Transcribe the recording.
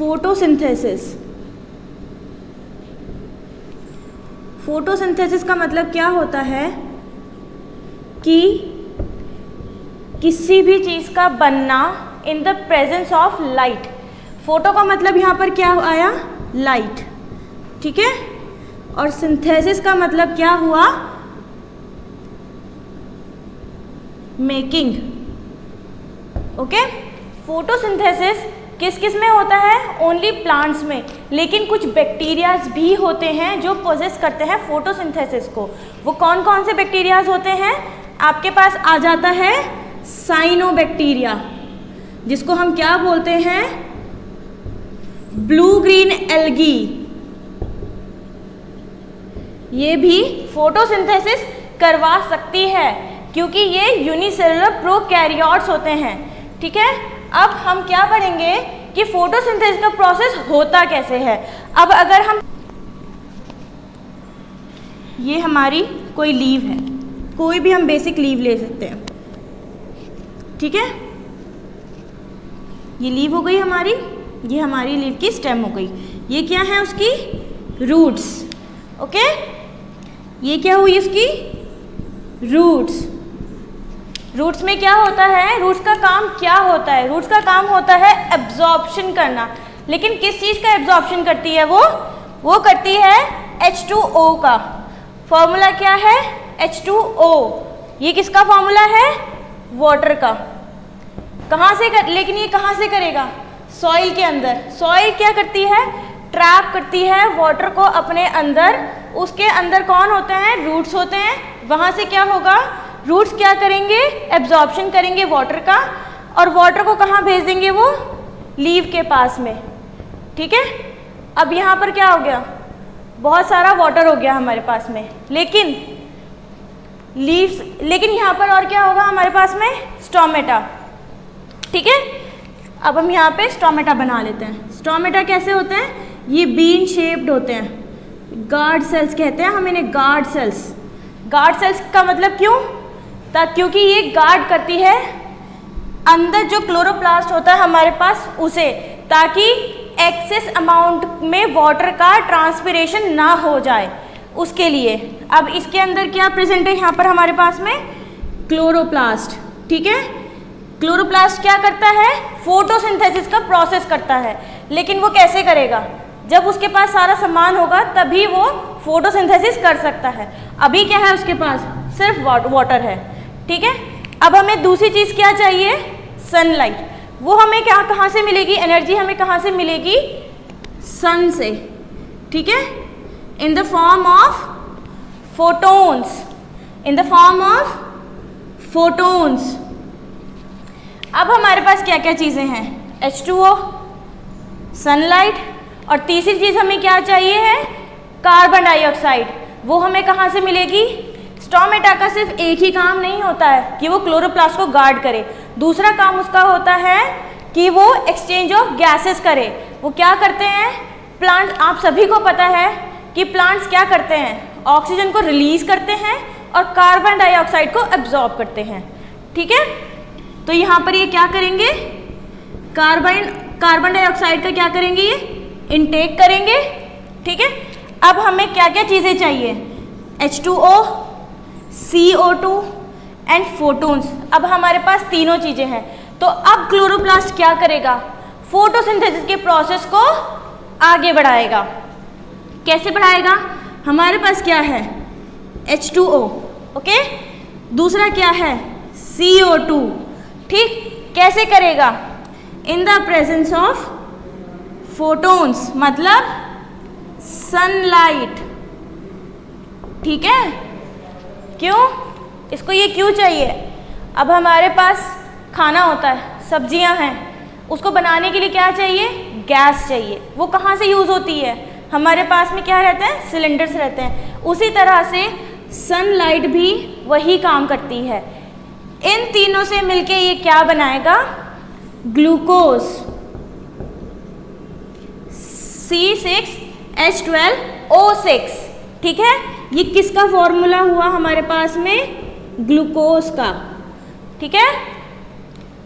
Photosynthesis. Photosynthesis का मतलब क्या होता है कि किसी भी चीज़ का बनना in the presence of light. Photo का मतलब यहाँ पर क्या आया, लाइट, ठीक है। और सिंथेसिस का मतलब क्या हुआ, मेकिंग। ओके, फोटोसिंथेसिस किस किस में होता है, ओनली प्लांट्स में, लेकिन कुछ बैक्टीरियाज भी होते हैं जो पोजेस करते हैं फोटोसिंथेसिस को। वो कौन कौन से बैक्टीरियाज होते हैं, आपके पास आ जाता है साइनोबैक्टीरिया, जिसको हम क्या बोलते हैं, ब्लू ग्रीन एल्गी। ये भी फोटोसिंथेसिस करवा सकती है क्योंकि ये यूनिसेलुलर प्रोकैरियोट्स होते हैं, ठीक है। अब हम क्या पढ़ेंगे कि फोटोसिंथेसिस का प्रोसेस होता कैसे है। अब अगर हम, ये हमारी कोई लीव है, कोई भी हम बेसिक लीव ले सकते हैं, ठीक है। ये लीव हो गई हमारी, ये हमारी लीव की स्टेम हो गई। ये क्या है, उसकी रूट्स, ओके। ये क्या हुई, उसकी रूट्स। रूट्स में क्या होता है, रूट्स का काम क्या होता है, रूट्स का काम होता है एब्जॉर्प्शन करना। लेकिन किस चीज़ का एब्जॉर्प्शन करती है वो करती है H2O का। फॉर्मूला क्या है, H2O। ये किसका फॉर्मूला है, वाटर का। कहाँ से कर, लेकिन ये कहाँ से करेगा, सॉइल के अंदर। सॉइल क्या करती है, ट्रैप करती है वाटर को अपने अंदर। उसके अंदर कौन होते हैं, रूट्स होते हैं। वहाँ से क्या होगा, रूट्स क्या करेंगे, एब्जॉर्प्शन करेंगे वाटर का, और वाटर को कहाँ भेज देंगे, वो लीव के पास में, ठीक है। अब यहाँ पर क्या हो गया, बहुत सारा वाटर हो गया हमारे पास में, लेकिन लीव्स, लेकिन यहाँ पर और क्या होगा हमारे पास में, स्टोमेटा, ठीक है। अब हम यहाँ पे स्टोमेटा बना लेते हैं। स्टोमेटा कैसे होते हैं, ये बीन शेप्ड होते हैं, गार्ड सेल्स कहते हैं हम इन्हें, गार्ड सेल्स। गार्ड सेल्स का मतलब क्यों, क्योंकि ये गार्ड करती है अंदर जो क्लोरोप्लास्ट होता है हमारे पास उसे, ताकि एक्सेस अमाउंट में वाटर का ट्रांसपिरेशन ना हो जाए, उसके लिए। अब इसके अंदर क्या प्रेजेंट है यहाँ पर हमारे पास में, क्लोरोप्लास्ट, ठीक है। क्लोरोप्लास्ट क्या करता है, फोटोसिंथेसिस का प्रोसेस करता है। लेकिन वो कैसे करेगा, जब उसके पास सारा सामान होगा तभी वो फोटोसिंथेसिस कर सकता है। अभी क्या है उसके पास, सिर्फ वाटर है, ठीक है। अब हमें दूसरी चीज़ क्या चाहिए, सनलाइट। वो हमें क्या, कहाँ से मिलेगी, एनर्जी हमें कहाँ से मिलेगी, सन से, ठीक है, in the form of photons, in the form of photons. अब हमारे पास क्या क्या चीज़ें हैं, H2O, सनलाइट, और तीसरी चीज़ हमें क्या चाहिए है, कार्बन डाइऑक्साइड। वो हमें कहाँ से मिलेगी, स्टोमेटा का सिर्फ एक ही काम नहीं होता है कि वो क्लोरोप्लास्ट को गार्ड करे, दूसरा काम उसका होता है कि वो एक्सचेंज ऑफ गैसेस करे। वो क्या करते हैं, प्लांट, आप सभी को पता है कि प्लांट्स क्या करते हैं, ऑक्सीजन को रिलीज करते हैं और कार्बन डाइऑक्साइड को एब्जॉर्ब करते हैं, ठीक है। तो यहाँ पर ये क्या करेंगे, कार्बन डाइऑक्साइड का क्या करेंगे, ये इनटेक करेंगे, ठीक है। अब हमें क्या क्या चीज़ें चाहिए, H2O, CO2 एंड फोटोन्स। अब हमारे पास तीनों चीज़ें हैं। तो अब क्लोरोप्लास्ट क्या करेगा, फोटोसिंथेसिस के प्रोसेस को आगे बढ़ाएगा। कैसे बढ़ाएगा, हमारे पास क्या है, H2O, ओके, दूसरा क्या है, CO2, ठीक। कैसे करेगा, in the presence of photons, मतलब सनलाइट, ठीक है। क्यों, इसको ये क्यों चाहिए, अब हमारे पास खाना होता है, सब्जियां हैं, उसको बनाने के लिए क्या चाहिए, गैस चाहिए। वो कहाँ से यूज़ होती है, हमारे पास में क्या रहते हैं, सिलेंडर्स रहते हैं। उसी तरह से सनलाइट भी वही काम करती है। इन तीनों से मिलके ये क्या बनाएगा, ग्लूकोज, C6H12O6, ठीक है। ये किसका फॉर्मूला हुआ हमारे पास में, ग्लूकोज का, ठीक है।